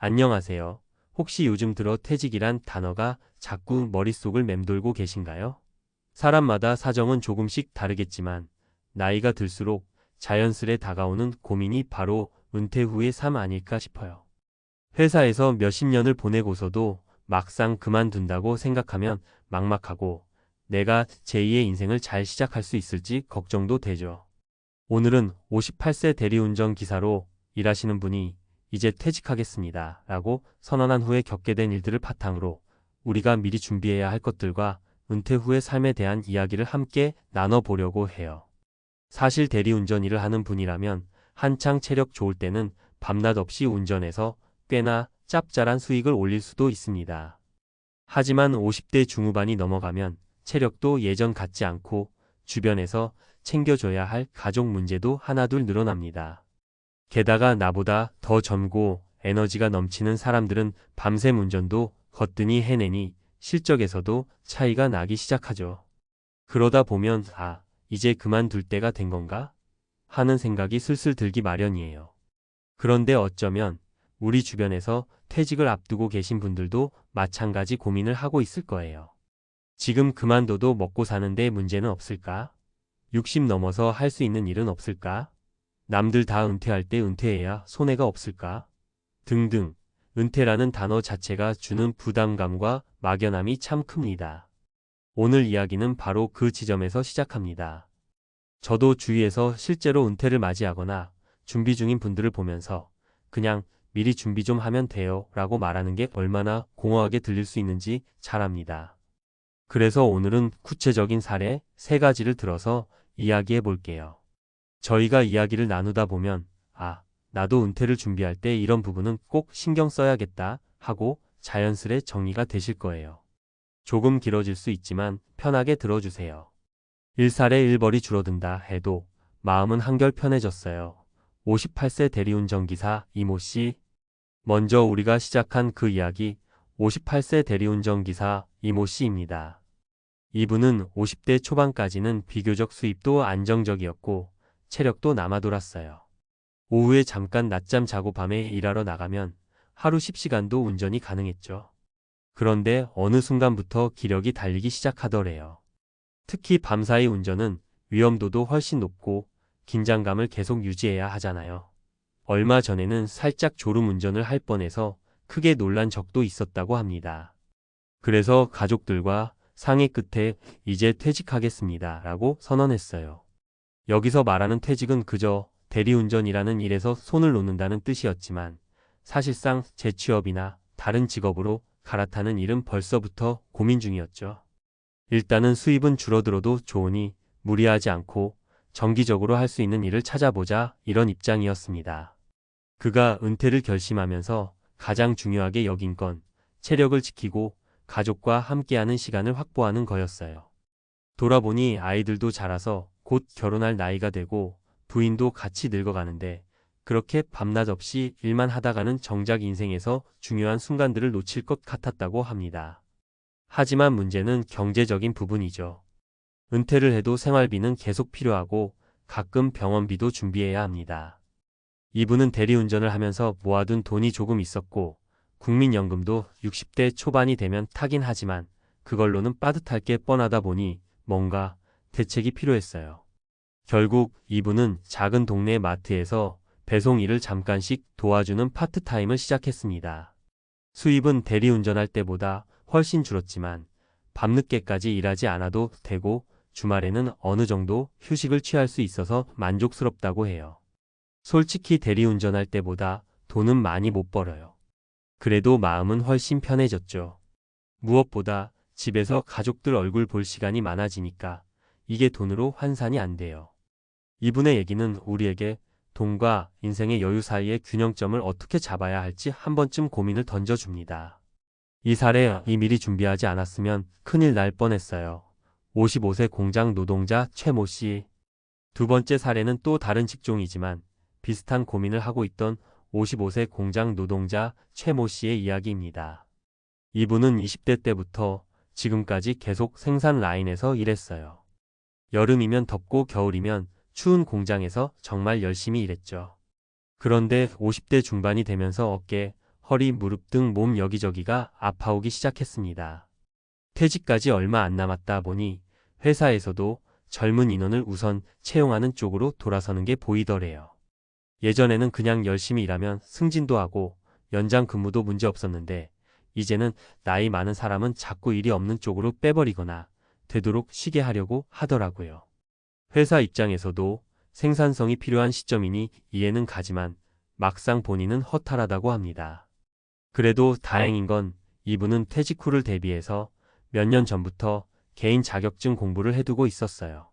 안녕하세요. 혹시 요즘 들어 퇴직이란 단어가 자꾸 머릿속을 맴돌고 계신가요? 사람마다 사정은 조금씩 다르겠지만 나이가 들수록 자연스레 다가오는 고민이 바로 은퇴 후의 삶 아닐까 싶어요. 회사에서 몇십 년을 보내고서도 막상 그만둔다고 생각하면 막막하고 내가 제2의 인생을 잘 시작할 수 있을지 걱정도 되죠. 오늘은 58세 대리운전 기사로 일하시는 분이 이제 퇴직하겠습니다 라고 선언한 후에 겪게 된 일들을 바탕으로 우리가 미리 준비해야 할 것들과 은퇴 후의 삶에 대한 이야기를 함께 나눠보려고 해요. 사실 대리운전 일을 하는 분이라면 한창 체력 좋을 때는 밤낮 없이 운전해서 꽤나 짭짤한 수익을 올릴 수도 있습니다. 하지만 50대 중후반이 넘어가면 체력도 예전 같지 않고 주변에서 챙겨줘야 할 가족 문제도 하나둘 늘어납니다. 게다가 나보다 더 젊고 에너지가 넘치는 사람들은 밤샘 운전도 거뜬히 해내니 실적에서도 차이가 나기 시작하죠. 그러다 보면 이제 그만둘 때가 된 건가? 하는 생각이 슬슬 들기 마련이에요. 그런데 어쩌면 우리 주변에서 퇴직을 앞두고 계신 분들도 마찬가지 고민을 하고 있을 거예요. 지금 그만둬도 먹고 사는데 문제는 없을까? 60 넘어서 할 수 있는 일은 없을까? 남들 다 은퇴할 때 은퇴해야 손해가 없을까? 등등. 은퇴라는 단어 자체가 주는 부담감과 막연함이 참 큽니다. 오늘 이야기는 바로 그 지점에서 시작합니다. 저도 주위에서 실제로 은퇴를 맞이하거나 준비 중인 분들을 보면서 그냥 미리 준비 좀 하면 돼요 라고 말하는 게 얼마나 공허하게 들릴 수 있는지 잘 압니다. 그래서 오늘은 구체적인 사례 3가지를 들어서 이야기해 볼게요. 저희가 이야기를 나누다 보면 나도 은퇴를 준비할 때 이런 부분은 꼭 신경 써야겠다 하고 자연스레 정리가 되실 거예요. 조금 길어질 수 있지만 편하게 들어주세요. 일살에 일벌이 줄어든다 해도 마음은 한결 편해졌어요. 58세 대리운전기사 이모씨. 먼저 우리가 시작한 그 이야기 58세 대리운전기사 이모씨입니다. 이분은 50대 초반까지는 비교적 수입도 안정적이었고 체력도 남아돌았어요. 오후에 잠깐 낮잠 자고 밤에 일하러 나가면 하루 10시간도 운전이 가능했죠. 그런데 어느 순간부터 기력이 달리기 시작하더래요. 특히 밤사이 운전은 위험도도 훨씬 높고 긴장감을 계속 유지해야 하잖아요. 얼마 전에는 살짝 졸음 운전을 할 뻔해서 크게 놀란 적도 있었다고 합니다. 그래서 가족들과 상의 끝에 이제 퇴직하겠습니다 라고 선언했어요. 여기서 말하는 퇴직은 그저 대리운전이라는 일에서 손을 놓는다는 뜻이었지만 사실상 재취업이나 다른 직업으로 갈아타는 일은 벌써부터 고민 중이었죠. 일단은 수입은 줄어들어도 좋으니 무리하지 않고 정기적으로 할 수 있는 일을 찾아보자 이런 입장이었습니다. 그가 은퇴를 결심하면서 가장 중요하게 여긴 건 체력을 지키고 가족과 함께하는 시간을 확보하는 거였어요. 돌아보니 아이들도 자라서 곧 결혼할 나이가 되고 부인도 같이 늙어가는데 그렇게 밤낮 없이 일만 하다가는 정작 인생에서 중요한 순간들을 놓칠 것 같았다고 합니다. 하지만 문제는 경제적인 부분이죠. 은퇴를 해도 생활비는 계속 필요하고 가끔 병원비도 준비해야 합니다. 이분은 대리운전을 하면서 모아둔 돈이 조금 있었고 국민연금도 60대 초반이 되면 타긴 하지만 그걸로는 빠듯할 게 뻔하다 보니 뭔가 대책이 필요했어요. 결국 이분은 작은 동네 마트에서 배송 일을 잠깐씩 도와주는 파트타임을 시작했습니다. 수입은 대리운전할 때보다 훨씬 줄었지만 밤늦게까지 일하지 않아도 되고 주말에는 어느 정도 휴식을 취할 수 있어서 만족스럽다고 해요. 솔직히 대리운전할 때보다 돈은 많이 못 벌어요. 그래도 마음은 훨씬 편해졌죠. 무엇보다 집에서 가족들 얼굴 볼 시간이 많아지니까 이게 돈으로 환산이 안 돼요. 이분의 얘기는 우리에게 돈과 인생의 여유 사이의 균형점을 어떻게 잡아야 할지 한 번쯤 고민을 던져줍니다. 이 사례 미리 준비하지 않았으면 큰일 날 뻔했어요. 55세 공장 노동자 최모 씨. 두 번째 사례는 또 다른 직종이지만 비슷한 고민을 하고 있던 55세 공장 노동자 최모 씨의 이야기입니다. 이분은 20대 때부터 지금까지 계속 생산 라인에서 일했어요. 여름이면 덥고 겨울이면 추운 공장에서 정말 열심히 일했죠. 그런데 50대 중반이 되면서 어깨, 허리, 무릎 등 몸 여기저기가 아파오기 시작했습니다. 퇴직까지 얼마 안 남았다 보니 회사에서도 젊은 인원을 우선 채용하는 쪽으로 돌아서는 게 보이더래요. 예전에는 그냥 열심히 일하면 승진도 하고 연장 근무도 문제 없었는데 이제는 나이 많은 사람은 자꾸 일이 없는 쪽으로 빼버리거나 되도록 쉬게 하려고 하더라고요. 회사 입장에서도 생산성이 필요한 시점이니 이해는 가지만 막상 본인은 허탈하다고 합니다. 그래도 다행인 건 이분은 퇴직 후를 대비해서 몇 년 전부터 개인 자격증 공부를 해두고 있었어요.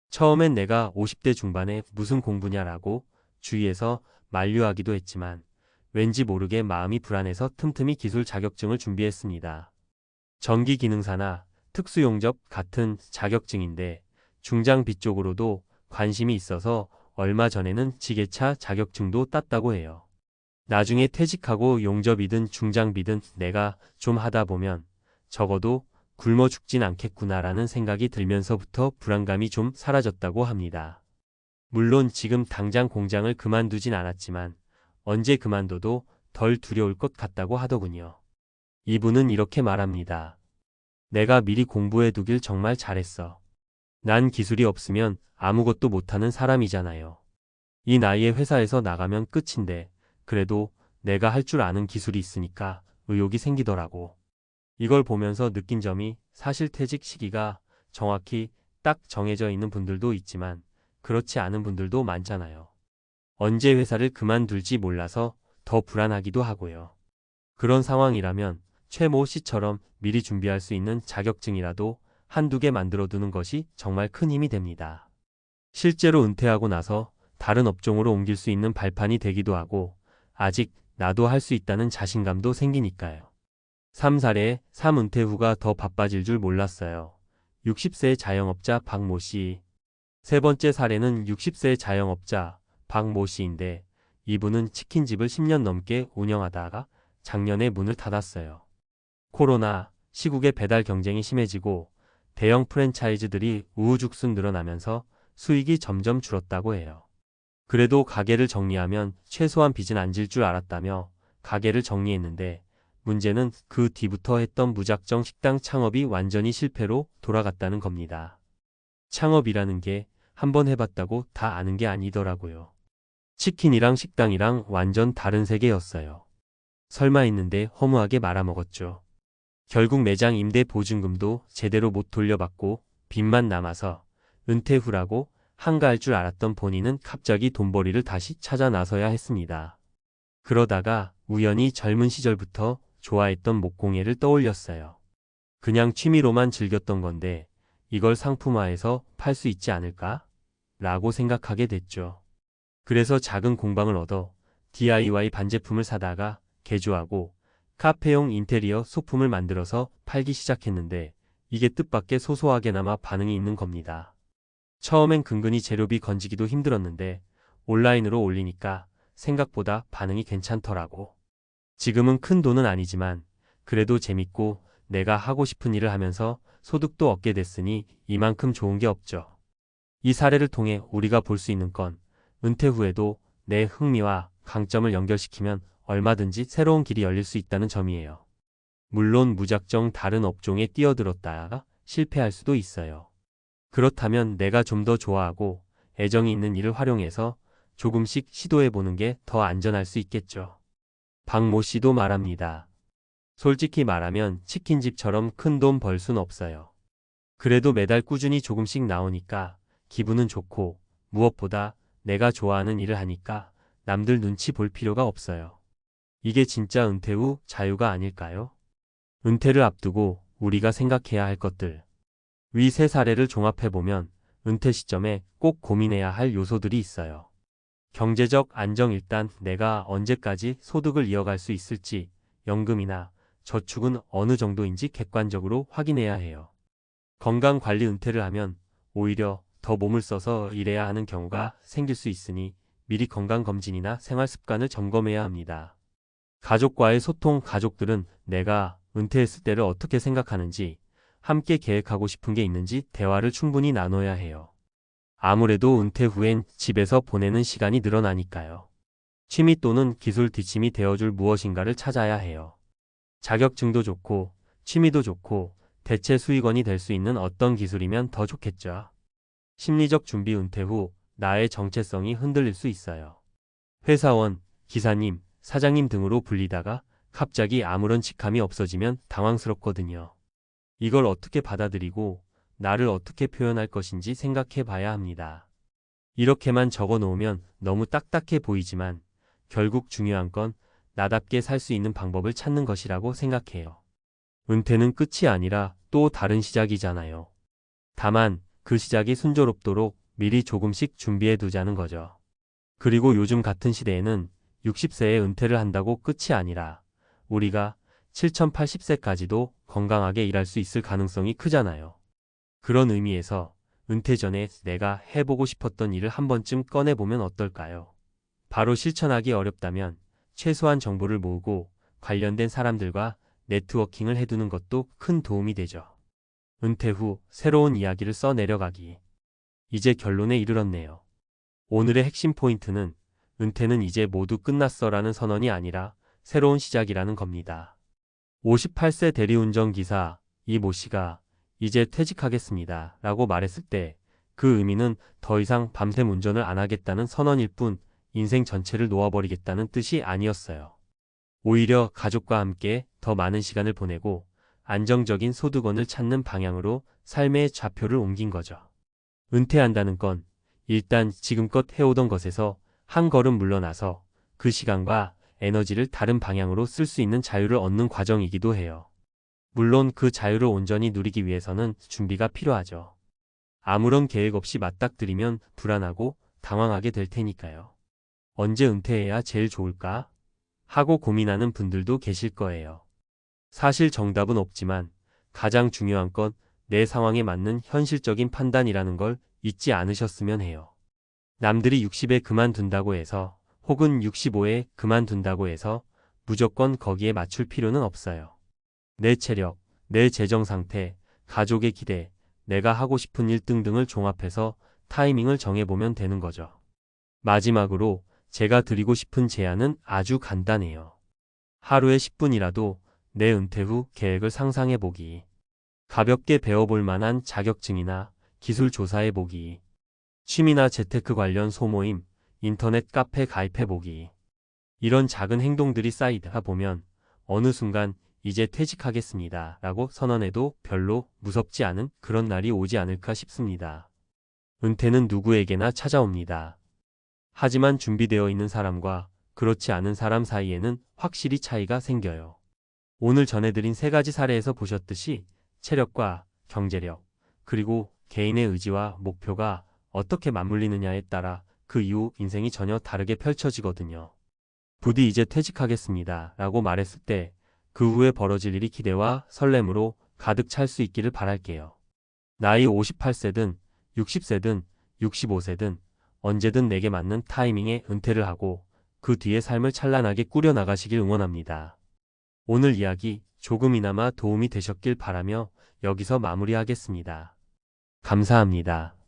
처음엔 내가 50대 중반에 무슨 공부냐라고 주위에서 만류하기도 했지만 왠지 모르게 마음이 불안해서 틈틈이 기술 자격증을 준비했습니다. 전기기능사나 특수용접 같은 자격증인데 중장비 쪽으로도 관심이 있어서 얼마 전에는 지게차 자격증도 땄다고 해요. 나중에 퇴직하고 용접이든 중장비든 내가 좀 하다 보면 적어도 굶어 죽진 않겠구나라는 생각이 들면서부터 불안감이 좀 사라졌다고 합니다. 물론 지금 당장 공장을 그만두진 않았지만 언제 그만둬도 덜 두려울 것 같다고 하더군요. 이분은 이렇게 말합니다. 내가 미리 공부해두길 정말 잘했어. 난 기술이 없으면 아무것도 못하는 사람이잖아요. 이 나이에 회사에서 나가면 끝인데 그래도 내가 할 줄 아는 기술이 있으니까 의욕이 생기더라고. 이걸 보면서 느낀 점이 사실 퇴직 시기가 정확히 딱 정해져 있는 분들도 있지만 그렇지 않은 분들도 많잖아요. 언제 회사를 그만둘지 몰라서 더 불안하기도 하고요. 그런 상황이라면 최모 씨처럼 미리 준비할 수 있는 자격증이라도 한두 개 만들어 두는 것이 정말 큰 힘이 됩니다. 실제로 은퇴하고 나서 다른 업종으로 옮길 수 있는 발판이 되기도 하고 아직 나도 할 수 있다는 자신감도 생기니까요. 3사례 3은퇴 후가 더 바빠질 줄 몰랐어요. 60세 자영업자 박모 씨. 세 번째 사례는 60세 자영업자 박모 씨인데 이분은 치킨집을 10년 넘게 운영하다가 작년에 문을 닫았어요. 코로나 시국에 배달 경쟁이 심해지고 대형 프랜차이즈들이 우후죽순 늘어나면서 수익이 점점 줄었다고 해요. 그래도 가게를 정리하면 최소한 빚은 안 질 줄 알았다며 가게를 정리했는데 문제는 그 뒤부터 했던 무작정 식당 창업이 완전히 실패로 돌아갔다는 겁니다. 창업이라는 게 한번 해봤다고 다 아는 게 아니더라고요. 치킨이랑 식당이랑 완전 다른 세계였어요. 설마 했는데 허무하게 말아먹었죠. 결국 매장 임대 보증금도 제대로 못 돌려받고 빚만 남아서 은퇴 후라고 한가할 줄 알았던 본인은 갑자기 돈벌이를 다시 찾아 나서야 했습니다. 그러다가 우연히 젊은 시절부터 좋아했던 목공예를 떠올렸어요. 그냥 취미로만 즐겼던 건데 이걸 상품화해서 팔 수 있지 않을까? 라고 생각하게 됐죠. 그래서 작은 공방을 얻어 DIY 반제품을 사다가 개조하고 카페용 인테리어 소품을 만들어서 팔기 시작했는데 이게 뜻밖의 소소하게나마 반응이 있는 겁니다. 처음엔 근근히 재료비 건지기도 힘들었는데 온라인으로 올리니까 생각보다 반응이 괜찮더라고. 지금은 큰 돈은 아니지만 그래도 재밌고 내가 하고 싶은 일을 하면서 소득도 얻게 됐으니 이만큼 좋은 게 없죠. 이 사례를 통해 우리가 볼 수 있는 건 은퇴 후에도 내 흥미와 강점을 연결시키면 얼마든지 새로운 길이 열릴 수 있다는 점이에요. 물론 무작정 다른 업종에 뛰어들었다가 실패할 수도 있어요. 그렇다면 내가 좀 더 좋아하고 애정이 있는 일을 활용해서 조금씩 시도해보는 게 더 안전할 수 있겠죠. 박모 씨도 말합니다. 솔직히 말하면 치킨집처럼 큰 돈 벌 순 없어요. 그래도 매달 꾸준히 조금씩 나오니까 기분은 좋고 무엇보다 내가 좋아하는 일을 하니까 남들 눈치 볼 필요가 없어요. 이게 진짜 은퇴 후 자유가 아닐까요? 은퇴를 앞두고 우리가 생각해야 할 것들. 위 세 사례를 종합해보면 은퇴 시점에 꼭 고민해야 할 요소들이 있어요. 경제적 안정. 일단 내가 언제까지 소득을 이어갈 수 있을지, 연금이나 저축은 어느 정도인지 객관적으로 확인해야 해요. 건강관리. 은퇴를 하면 오히려 더 몸을 써서 일해야 하는 경우가 생길 수 있으니 미리 건강검진이나 생활습관을 점검해야 합니다. 가족과의 소통. 가족들은 내가 은퇴했을 때를 어떻게 생각하는지, 함께 계획하고 싶은 게 있는지 대화를 충분히 나눠야 해요. 아무래도 은퇴 후엔 집에서 보내는 시간이 늘어나니까요. 취미 또는 기술 뒷심이 되어줄 무엇인가를 찾아야 해요. 자격증도 좋고, 취미도 좋고, 대체 수익원이 될 수 있는 어떤 기술이면 더 좋겠죠. 심리적 준비 은퇴 후 나의 정체성이 흔들릴 수 있어요. 회사원, 기사님, 사장님 등으로 불리다가 갑자기 아무런 직함이 없어지면 당황스럽거든요. 이걸 어떻게 받아들이고 나를 어떻게 표현할 것인지 생각해 봐야 합니다. 이렇게만 적어 놓으면 너무 딱딱해 보이지만 결국 중요한 건 나답게 살 수 있는 방법을 찾는 것이라고 생각해요. 은퇴는 끝이 아니라 또 다른 시작이잖아요. 다만 그 시작이 순조롭도록 미리 조금씩 준비해 두자는 거죠. 그리고 요즘 같은 시대에는 60세에 은퇴를 한다고 끝이 아니라 우리가 7080세까지도 건강하게 일할 수 있을 가능성이 크잖아요. 그런 의미에서 은퇴 전에 내가 해보고 싶었던 일을 한 번쯤 꺼내보면 어떨까요? 바로 실천하기 어렵다면 최소한 정보를 모으고 관련된 사람들과 네트워킹을 해두는 것도 큰 도움이 되죠. 은퇴 후 새로운 이야기를 써 내려가기. 이제 결론에 이르렀네요. 오늘의 핵심 포인트는 은퇴는 이제 모두 끝났어라는 선언이 아니라 새로운 시작이라는 겁니다. 58세 대리운전기사 이 모 씨가 이제 퇴직하겠습니다 라고 말했을 때 그 의미는 더 이상 밤샘 운전을 안 하겠다는 선언일 뿐 인생 전체를 놓아버리겠다는 뜻이 아니었어요. 오히려 가족과 함께 더 많은 시간을 보내고 안정적인 소득원을 찾는 방향으로 삶의 좌표를 옮긴 거죠. 은퇴한다는 건 일단 지금껏 해오던 것에서 한 걸음 물러나서 그 시간과 에너지를 다른 방향으로 쓸 수 있는 자유를 얻는 과정이기도 해요. 물론 그 자유를 온전히 누리기 위해서는 준비가 필요하죠. 아무런 계획 없이 맞닥뜨리면 불안하고 당황하게 될 테니까요. 언제 은퇴해야 제일 좋을까? 하고 고민하는 분들도 계실 거예요. 사실 정답은 없지만 가장 중요한 건 내 상황에 맞는 현실적인 판단이라는 걸 잊지 않으셨으면 해요. 남들이 60에 그만둔다고 해서 혹은 65에 그만둔다고 해서 무조건 거기에 맞출 필요는 없어요. 내 체력, 내 재정 상태, 가족의 기대, 내가 하고 싶은 일 등등을 종합해서 타이밍을 정해보면 되는 거죠. 마지막으로 제가 드리고 싶은 제안은 아주 간단해요. 하루에 10분이라도 내 은퇴 후 계획을 상상해보기. 가볍게 배워볼 만한 자격증이나 기술 조사해보기. 취미나 재테크 관련 소모임, 인터넷 카페 가입해보기. 이런 작은 행동들이 쌓이다 보면 어느 순간 이제 퇴직하겠습니다 라고 선언해도 별로 무섭지 않은 그런 날이 오지 않을까 싶습니다. 은퇴는 누구에게나 찾아옵니다. 하지만 준비되어 있는 사람과 그렇지 않은 사람 사이에는 확실히 차이가 생겨요. 오늘 전해드린 세 가지 사례에서 보셨듯이 체력과 경제력, 그리고 개인의 의지와 목표가 어떻게 맞물리느냐에 따라 그 이후 인생이 전혀 다르게 펼쳐지거든요. 부디 이제 퇴직하겠습니다 라고 말했을 때 그 후에 벌어질 일이 기대와 설렘으로 가득 찰 수 있기를 바랄게요. 나이 58세든 60세든 65세든 언제든 내게 맞는 타이밍에 은퇴를 하고 그 뒤에 삶을 찬란하게 꾸려나가시길 응원합니다. 오늘 이야기 조금이나마 도움이 되셨길 바라며 여기서 마무리하겠습니다. 감사합니다.